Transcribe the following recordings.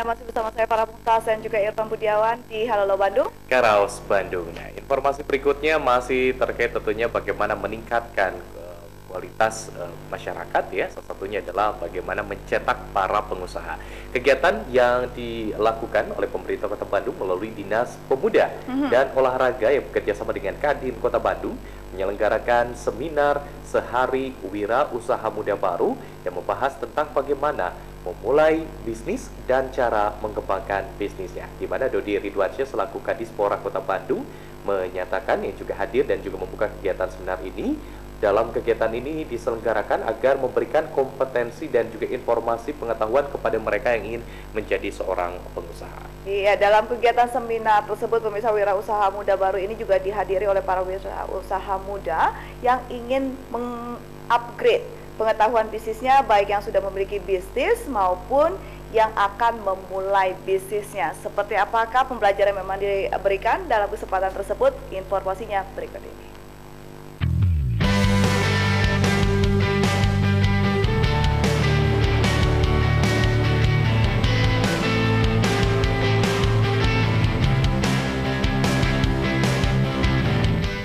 Anda masih bersama saya para Mumtaz dan juga Irfan Budiawan di Halo Bandung. Karaos Bandung. Nah, informasi berikutnya masih terkait tentunya bagaimana meningkatkan kualitas masyarakat ya. Salah satunya adalah bagaimana mencetak para pengusaha. Kegiatan yang dilakukan oleh pemerintah Kota Bandung melalui Dinas Pemuda dan Olahraga yang bekerja sama dengan Kadin Kota Bandung menyelenggarakan seminar Sehari Wira Usaha Muda Baru yang membahas tentang bagaimana memulai bisnis dan cara mengembangkan bisnisnya, di mana Dodi Ridwansyah selaku Kadispora Kota Bandung menyatakan yang juga hadir dan juga membuka kegiatan seminar ini. Dalam kegiatan ini diselenggarakan agar memberikan kompetensi dan juga informasi pengetahuan kepada mereka yang ingin menjadi seorang pengusaha. Iya, dalam kegiatan seminar tersebut pemirsa wirausaha muda baru ini juga dihadiri oleh para wirausaha muda yang ingin mengupgrade pengetahuan bisnisnya, baik yang sudah memiliki bisnis maupun yang akan memulai bisnisnya. Seperti apakah pembelajaran yang memang diberikan dalam kesempatan tersebut? Informasinya berikut ini.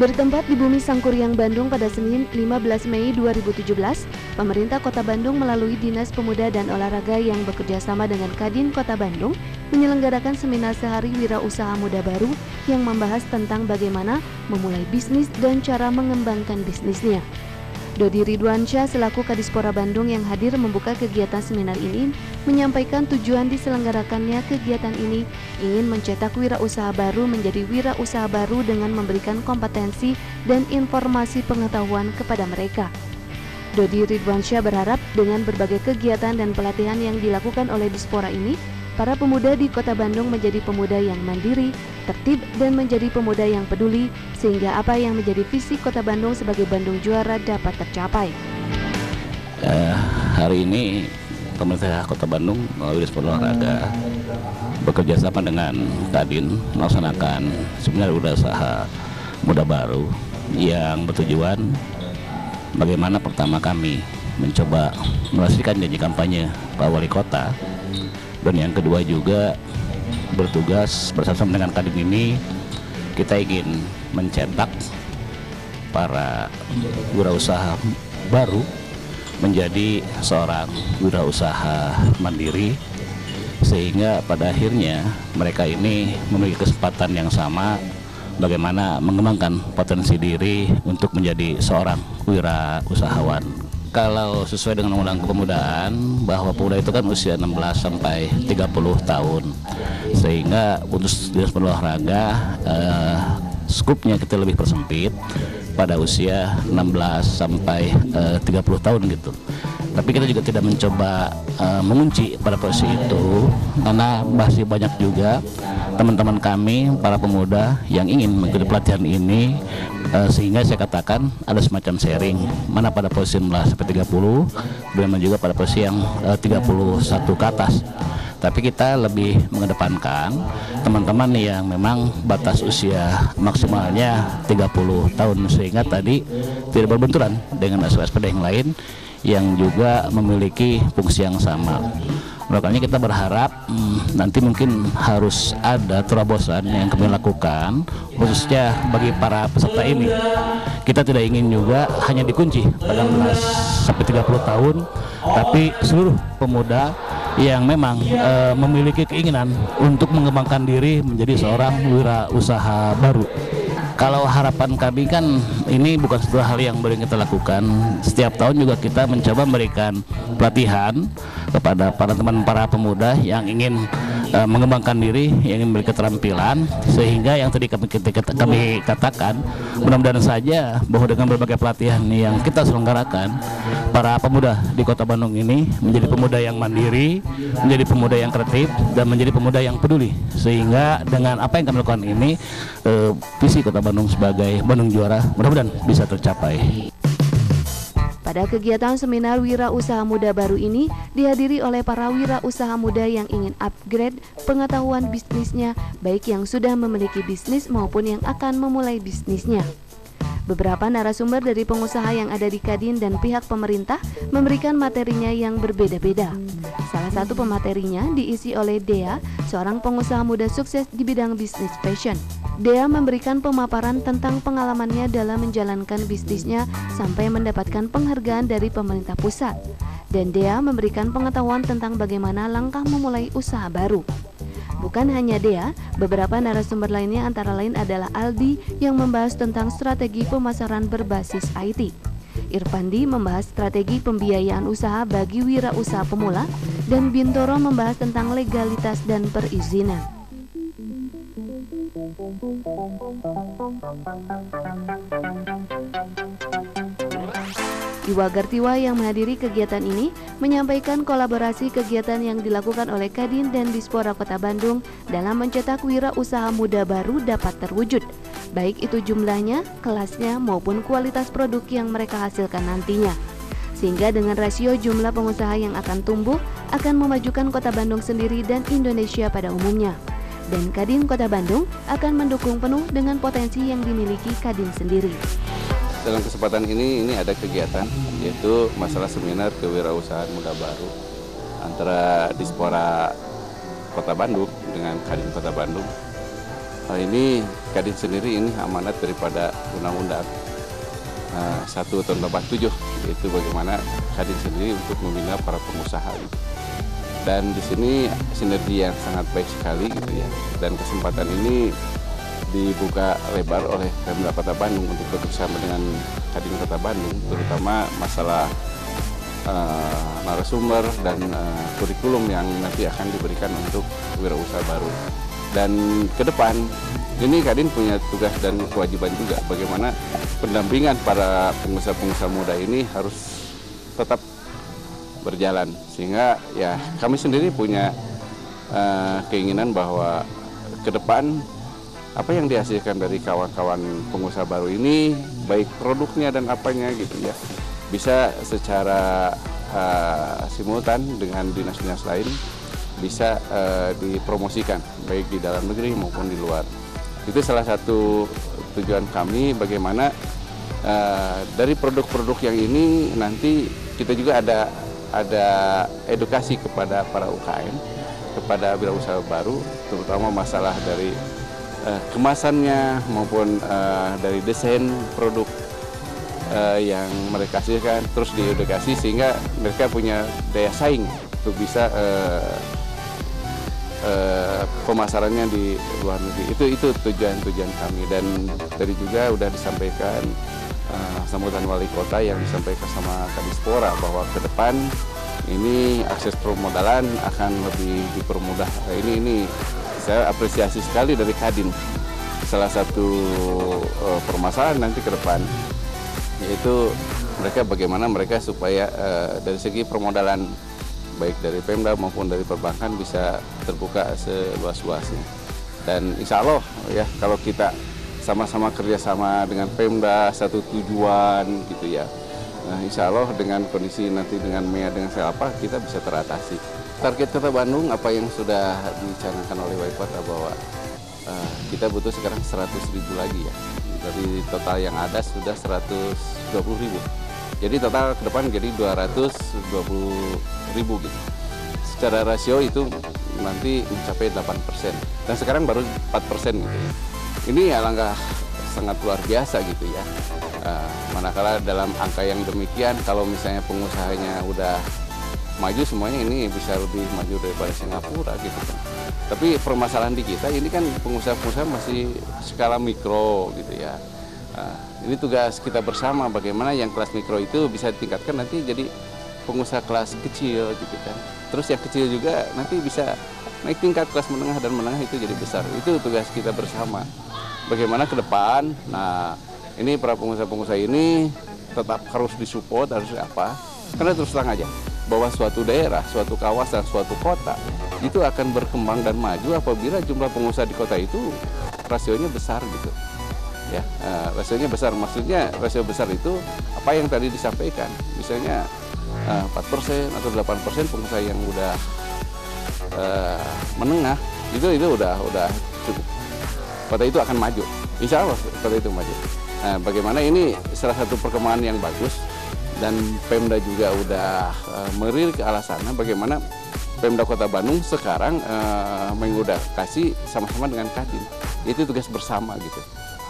Bertempat di Bumi Sangkuriang Bandung pada Senin 15 Mei 2017, pemerintah Kota Bandung melalui Dinas Pemuda dan Olahraga yang bekerja sama dengan Kadin Kota Bandung menyelenggarakan seminar Sehari Wira Usaha Muda Baru yang membahas tentang bagaimana memulai bisnis dan cara mengembangkan bisnisnya. Dodi Ridwansyah selaku Kadispora Bandung yang hadir membuka kegiatan seminar ini menyampaikan tujuan diselenggarakannya kegiatan ini ingin mencetak wirausaha baru menjadi wirausaha baru dengan memberikan kompetensi dan informasi pengetahuan kepada mereka. Dodi Ridwansyah berharap dengan berbagai kegiatan dan pelatihan yang dilakukan oleh Dispora ini, para pemuda di Kota Bandung menjadi pemuda yang mandiri, tertib, dan menjadi pemuda yang peduli, sehingga apa yang menjadi visi Kota Bandung sebagai Bandung Juara dapat tercapai. Hari ini pemerintah Kota Bandung melalui Dinas Olahraga bekerja sama dengan Kadin melaksanakan seminar wirausaha muda baru yang bertujuan bagaimana pertama kami mencoba merealisasikan janji kampanye Pak Wali Kota, dan yang kedua juga bertugas bersama dengan Kadin ini kita ingin mencetak para wirausaha baru menjadi seorang wirausaha mandiri, sehingga pada akhirnya mereka ini memiliki kesempatan yang sama bagaimana mengembangkan potensi diri untuk menjadi seorang wirausahawan. Kalau sesuai dengan undang-undang kepemudaan, bahwa pemuda itu kan usia 16 sampai 30 tahun, sehingga untuk Dinas Olahraga skupnya kita lebih persempit pada usia 16 sampai 30 tahun gitu. Tapi kita juga tidak mencoba mengunci pada posisi itu, karena masih banyak juga teman-teman kami para pemuda yang ingin mengikuti pelatihan ini, sehingga saya katakan ada semacam sharing, mana pada posisi 16 sampai 30, dan juga pada posisi yang 31 ke atas. Tapi kita lebih mengedepankan teman-teman yang memang batas usia maksimalnya 30 tahun, sehingga tadi tidak berbenturan dengan aspek-aspek yang lain yang juga memiliki fungsi yang sama. Makanya kita berharap nanti mungkin harus ada terobosan yang kami lakukan khususnya bagi para peserta ini. Kita tidak ingin juga hanya dikunci pada 16 sampai 30 tahun, tapi seluruh pemuda yang memang memiliki keinginan untuk mengembangkan diri menjadi seorang wirausaha baru. Kalau harapan kami kan ini bukan sebuah hal yang baru kita lakukan. Setiap tahun juga kita mencoba memberikan pelatihan kepada para pemuda yang ingin mengembangkan diri, yang ingin memiliki keterampilan, sehingga yang tadi kami katakan, mudah-mudahan saja bahwa dengan berbagai pelatihan yang kita selenggarakan, para pemuda di Kota Bandung ini menjadi pemuda yang mandiri, menjadi pemuda yang kreatif, dan menjadi pemuda yang peduli, sehingga dengan apa yang kami lakukan ini, visi Kota Bandung sebagai Bandung Juara mudah-mudahan bisa tercapai. Pada kegiatan seminar Wira Usaha Muda Baru ini dihadiri oleh para wira usaha muda yang ingin upgrade pengetahuan bisnisnya, baik yang sudah memiliki bisnis maupun yang akan memulai bisnisnya. Beberapa narasumber dari pengusaha yang ada di Kadin dan pihak pemerintah memberikan materinya yang berbeda-beda. Salah satu pematerinya diisi oleh Dea, seorang pengusaha muda sukses di bidang bisnis fashion. Dea memberikan pemaparan tentang pengalamannya dalam menjalankan bisnisnya sampai mendapatkan penghargaan dari pemerintah pusat. Dan Dea memberikan pengetahuan tentang bagaimana langkah memulai usaha baru. Bukan hanya Dea, beberapa narasumber lainnya antara lain adalah Aldi yang membahas tentang strategi pemasaran berbasis IT. Irfandi membahas strategi pembiayaan usaha bagi wirausaha pemula, dan Bintoro membahas tentang legalitas dan perizinan. Iwa Gartiwa yang menghadiri kegiatan ini menyampaikan kolaborasi kegiatan yang dilakukan oleh Kadin dan Dispora Kota Bandung dalam mencetak wirausaha muda baru dapat terwujud, baik itu jumlahnya, kelasnya, maupun kualitas produk yang mereka hasilkan nantinya. Sehingga dengan rasio jumlah pengusaha yang akan tumbuh akan memajukan Kota Bandung sendiri dan Indonesia pada umumnya. Dan Kadin Kota Bandung akan mendukung penuh dengan potensi yang dimiliki Kadin sendiri. Dalam kesempatan ini ada kegiatan yaitu masalah seminar kewirausahaan muda baru antara Dispora Kota Bandung dengan Kadin Kota Bandung. Hal ini Kadin sendiri ini amanat daripada Undang-Undang 1 tahun 87, yaitu bagaimana Kadin sendiri untuk membina para pengusaha. Dan di sini sinergi yang sangat baik sekali gitu ya. Dan kesempatan ini dibuka lebar oleh Pemda Kota Bandung untuk bekerjasama dengan Kadin Kota Bandung, terutama masalah narasumber dan kurikulum yang nanti akan diberikan untuk wirausaha baru. Dan ke depan ini Kadin punya tugas dan kewajiban juga bagaimana pendampingan para pengusaha-pengusaha muda ini harus tetap berjalan, sehingga ya kami sendiri punya keinginan bahwa ke depan apa yang dihasilkan dari kawan-kawan pengusaha baru ini, baik produknya dan apanya gitu ya, bisa secara simultan dengan dinas-dinas lain bisa dipromosikan baik di dalam negeri maupun di luar. Itu salah satu tujuan kami, bagaimana dari produk-produk yang ini nanti kita juga ada edukasi kepada para UKM, kepada wirausaha baru, terutama masalah dari kemasannya maupun dari desain produk yang mereka hasilkan, terus diedukasi sehingga mereka punya daya saing untuk bisa pemasarannya di luar negeri. Itu tujuan kami, dan tadi juga sudah disampaikan sambutan wali kota yang disampaikan sama Kadispora bahwa ke depan ini akses permodalan akan lebih dipermudah. Ini saya apresiasi sekali dari Kadin. Salah satu permasalahan nanti ke depan yaitu bagaimana mereka supaya dari segi permodalan baik dari Pemda maupun dari perbankan bisa terbuka seluas-luasnya. Dan insya Allah ya, kalau kita sama-sama kerjasama dengan Pemda, satu tujuan gitu ya, nah, insya Allah dengan kondisi nanti dengan MEA dengan siapa kita bisa teratasi. Target Kota Bandung apa yang sudah dicanangkan oleh Wali Kota bahwa kita butuh sekarang 100.000 lagi ya. Dari total yang ada sudah 120.000. Jadi total ke depan jadi 220.000 gitu. Secara rasio itu nanti mencapai 8%. Dan sekarang baru 4% gitu ya. Ini ya langkah sangat luar biasa gitu ya. Manakala dalam angka yang demikian, kalau misalnya pengusahanya udah maju semuanya, ini bisa lebih maju daripada Singapura gitu kan. Tapi permasalahan di kita ini kan pengusaha-pengusaha masih skala mikro gitu ya. Ini tugas kita bersama bagaimana yang kelas mikro itu bisa ditingkatkan nanti jadi pengusaha kelas kecil gitu kan. Terus yang kecil juga nanti bisa naik tingkat kelas menengah, dan menengah itu jadi besar. Itu tugas kita bersama. Bagaimana ke depan, nah ini para pengusaha-pengusaha ini tetap harus disupport, harus apa. Karena terus terang aja, bahwa suatu daerah, suatu kawasan, suatu kota itu akan berkembang dan maju apabila jumlah pengusaha di kota itu rasionya besar gitu. Ya, rasionya besar, maksudnya rasio besar itu apa yang tadi disampaikan, misalnya 4% atau 8% pengusaha yang udah menengah itu udah cukup. Kota itu akan maju, insya Allah kota itu maju. Bagaimana ini salah satu perkembangan yang bagus, dan Pemda juga udah merilis ke arah sana bagaimana Pemda Kota Bandung sekarang mengudahkasi sama-sama dengan Kadin. Itu tugas bersama gitu.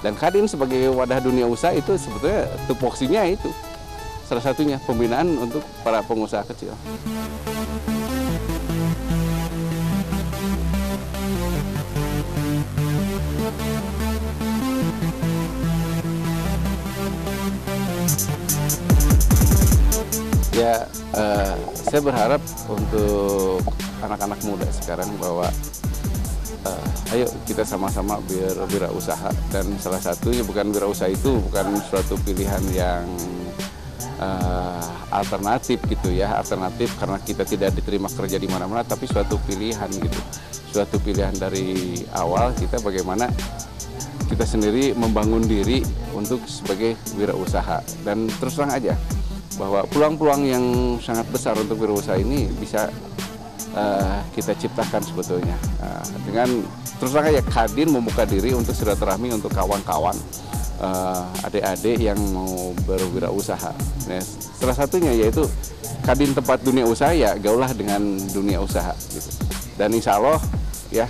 Dan Kadin sebagai wadah dunia usaha itu sebetulnya tupoksinya itu salah satunya pembinaan untuk para pengusaha kecil. Ya, saya berharap untuk anak-anak muda sekarang bahwa ayo kita sama-sama berwirausaha, dan salah satunya bukan wirausaha itu bukan suatu pilihan yang alternatif gitu ya, alternatif karena kita tidak diterima kerja di mana-mana, tapi suatu pilihan gitu, suatu pilihan dari awal kita bagaimana kita sendiri membangun diri untuk sebagai wirausaha. Dan terus terang aja bahwa peluang-peluang yang sangat besar untuk wirausaha ini bisa kita ciptakan sebetulnya dengan terus terang aja Kadin membuka diri untuk silaturahmi untuk kawan-kawan adik-adik yang mau berwirausaha. Nah, salah satunya yaitu Kadin tempat dunia usaha, ya gaulah dengan dunia usaha gitu. Dan insya Allah ya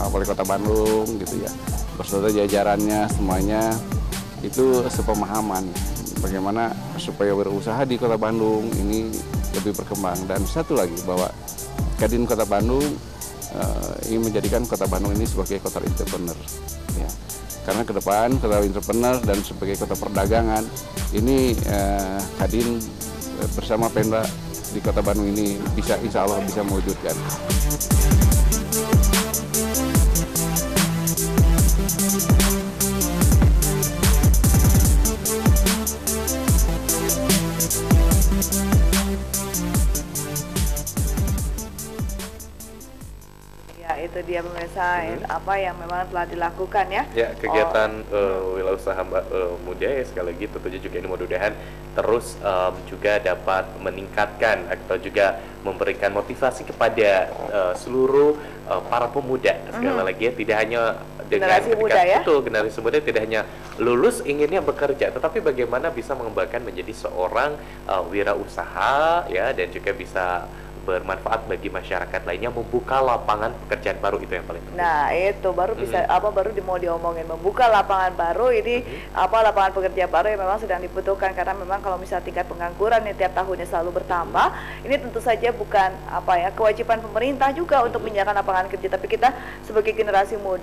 Wali Kota Bandung gitu ya beserta jajarannya semuanya itu sepemahaman bagaimana supaya berusaha di Kota Bandung ini lebih berkembang. Dan satu lagi bahwa Kadin Kota Bandung ingin menjadikan Kota Bandung ini sebagai kota entrepreneur ya. Karena ke depan kota entrepreneur dan sebagai kota perdagangan ini Kadin bersama Pemda di Kota Bandung ini bisa insya Allah bisa mewujudkan. Itu dia pemirsa apa yang memang telah dilakukan ya. Ya, kegiatan wirausaha muda ya sekali lagi tentunya juga ini mudah-mudahan terus juga dapat meningkatkan atau juga memberikan motivasi kepada seluruh para pemuda sekali lagi ya, tidak hanya dengan generasi muda ya. Betul, generasi muda tidak hanya lulus inginnya bekerja, tetapi bagaimana bisa mengembangkan menjadi seorang wirausaha ya, dan juga bisa bermanfaat bagi masyarakat lainnya, membuka lapangan pekerjaan baru, itu yang paling penting. Nah, itu baru bisa baru mau diomongin, membuka lapangan baru ini lapangan pekerjaan baru yang memang sedang dibutuhkan, karena memang kalau misalnya tingkat pengangguran yang tiap tahunnya selalu bertambah, ini tentu saja bukan kewajiban pemerintah juga untuk menyediakan lapangan kerja, tapi kita sebagai generasi muda